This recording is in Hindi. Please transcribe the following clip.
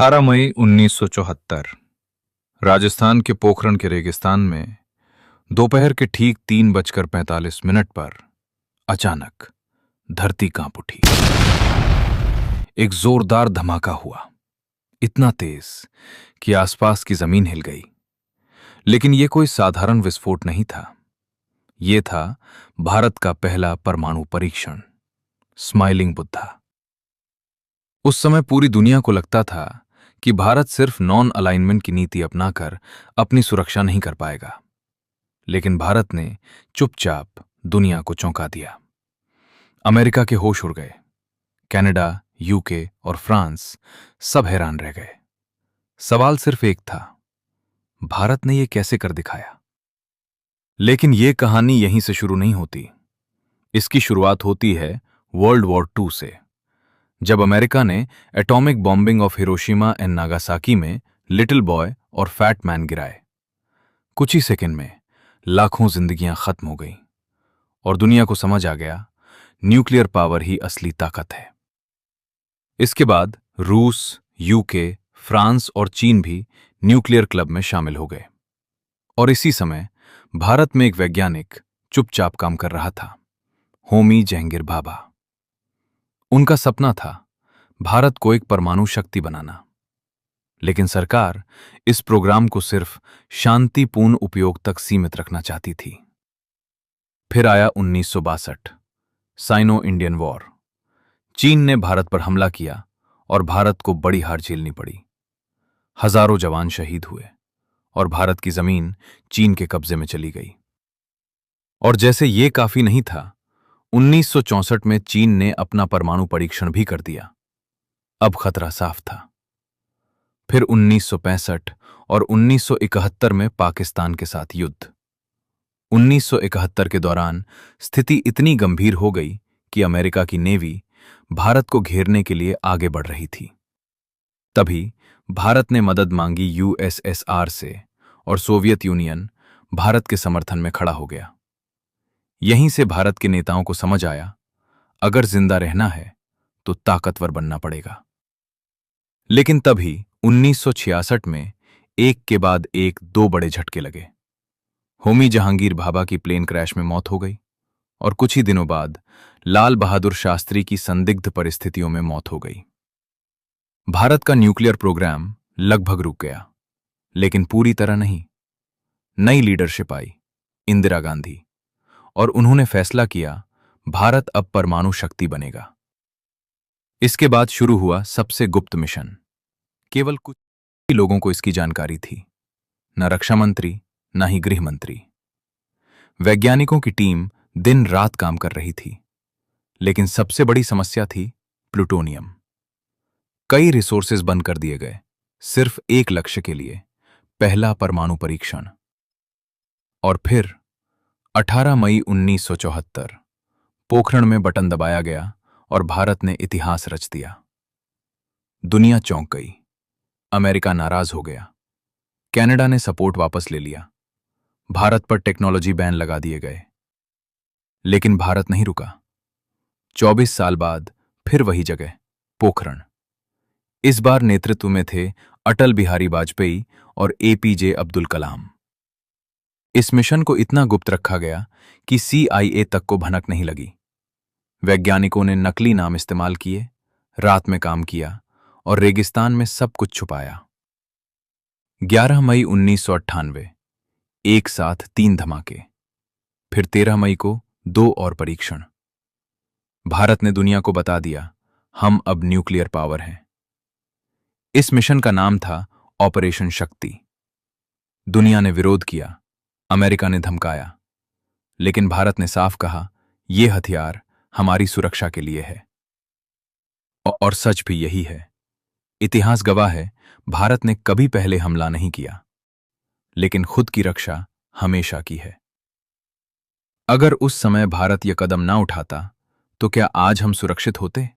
18 मई 1974 राजस्थान के पोखरण के रेगिस्तान में दोपहर के ठीक 3:45 पर अचानक धरती कांप उठी। एक जोरदार धमाका हुआ, इतना तेज कि आसपास की जमीन हिल गई। लेकिन यह कोई साधारण विस्फोट नहीं था। यह था भारत का पहला परमाणु परीक्षण, स्माइलिंग बुद्धा। उस समय पूरी दुनिया को लगता था कि भारत सिर्फ नॉन अलाइनमेंट की नीति अपनाकर अपनी सुरक्षा नहीं कर पाएगा। लेकिन भारत ने चुपचाप दुनिया को चौंका दिया। अमेरिका के होश उड़ गए, कनाडा, यूके और फ्रांस सब हैरान रह गए। सवाल सिर्फ एक था, भारत ने यह कैसे कर दिखाया? लेकिन यह कहानी यहीं से शुरू नहीं होती। इसकी शुरुआत होती है वर्ल्ड वॉर II से, जब अमेरिका ने atomic bombing of Hiroshima and Nagasaki में लिटिल बॉय और फैट मैन गिराए। कुछ ही सेकंड में लाखों जिंदगियां खत्म हो गईं और दुनिया को समझ आ गया, न्यूक्लियर पावर ही असली ताकत है। इसके बाद रूस, यूके, फ्रांस और चीन भी न्यूक्लियर क्लब में शामिल हो गए। और इसी समय भारत में एक वैज्ञानिक चुपचाप काम कर रहा था, होमी जहांगीर भाभा। उनका सपना था भारत को एक परमाणु शक्ति बनाना। लेकिन सरकार इस प्रोग्राम को सिर्फ शांतिपूर्ण उपयोग तक सीमित रखना चाहती थी। फिर आया 1962, साइनो इंडियन वॉर। चीन ने भारत पर हमला किया और भारत को बड़ी हार झेलनी पड़ी। हजारों जवान शहीद हुए और भारत की जमीन चीन के कब्जे में चली गई। और जैसे ये काफी नहीं था, 1964 में चीन ने अपना परमाणु परीक्षण भी कर दिया। अब खतरा साफ था। फिर 1965 और 1971 में पाकिस्तान के साथ युद्ध। 1971 के दौरान स्थिति इतनी गंभीर हो गई कि अमेरिका की नेवी भारत को घेरने के लिए आगे बढ़ रही थी। तभी भारत ने मदद मांगी यूएसएसआर से और सोवियत यूनियन भारत के समर्थन में खड़ा हो गया। यहीं से भारत के नेताओं को समझ आया, अगर जिंदा रहना है तो ताकतवर बनना पड़ेगा। लेकिन तभी 1966 में एक के बाद एक दो बड़े झटके लगे। होमी जहांगीर भाभा की प्लेन क्रैश में मौत हो गई और कुछ ही दिनों बाद लाल बहादुर शास्त्री की संदिग्ध परिस्थितियों में मौत हो गई। भारत का न्यूक्लियर प्रोग्राम लगभग रुक गया, लेकिन पूरी तरह नहीं। नई लीडरशिप आई, इंदिरा गांधी, और उन्होंने फैसला किया भारत अब परमाणु शक्ति बनेगा। इसके बाद शुरू हुआ सबसे गुप्त मिशन। केवल कुछ ही लोगों को इसकी जानकारी थी, न रक्षा मंत्री, न ही गृह मंत्री। वैज्ञानिकों की टीम दिन रात काम कर रही थी, लेकिन सबसे बड़ी समस्या थी प्लूटोनियम। कई रिसोर्सेज बंद कर दिए गए, सिर्फ एक लक्ष्य के लिए, पहला परमाणु परीक्षण। और फिर 18 मई 1974 पोखरण में बटन दबाया गया और भारत ने इतिहास रच दिया। दुनिया चौंक गई, अमेरिका नाराज हो गया, कनाडा ने सपोर्ट वापस ले लिया, भारत पर टेक्नोलॉजी बैन लगा दिए गए। लेकिन भारत नहीं रुका। 24 साल बाद फिर वही जगह, पोखरण। इस बार नेतृत्व में थे अटल बिहारी वाजपेयी और एपीजे अब्दुल कलाम। इस मिशन को इतना गुप्त रखा गया कि CIA तक को भनक नहीं लगी। वैज्ञानिकों ने नकली नाम इस्तेमाल किए, रात में काम किया और रेगिस्तान में सब कुछ छुपाया। 11 मई 1998 एक साथ 3 धमाके। फिर 13 मई को 2 और परीक्षण। भारत ने दुनिया को बता दिया, हम अब न्यूक्लियर पावर हैं। इस मिशन का नाम था ऑपरेशन शक्ति। दुनिया ने विरोध किया, अमेरिका ने धमकाया, लेकिन भारत ने साफ कहा, यह हथियार हमारी सुरक्षा के लिए है। और सच भी यही है। इतिहास गवाह है, भारत ने कभी पहले हमला नहीं किया, लेकिन खुद की रक्षा हमेशा की है। अगर उस समय भारत यह कदम ना उठाता, तो क्या आज हम सुरक्षित होते?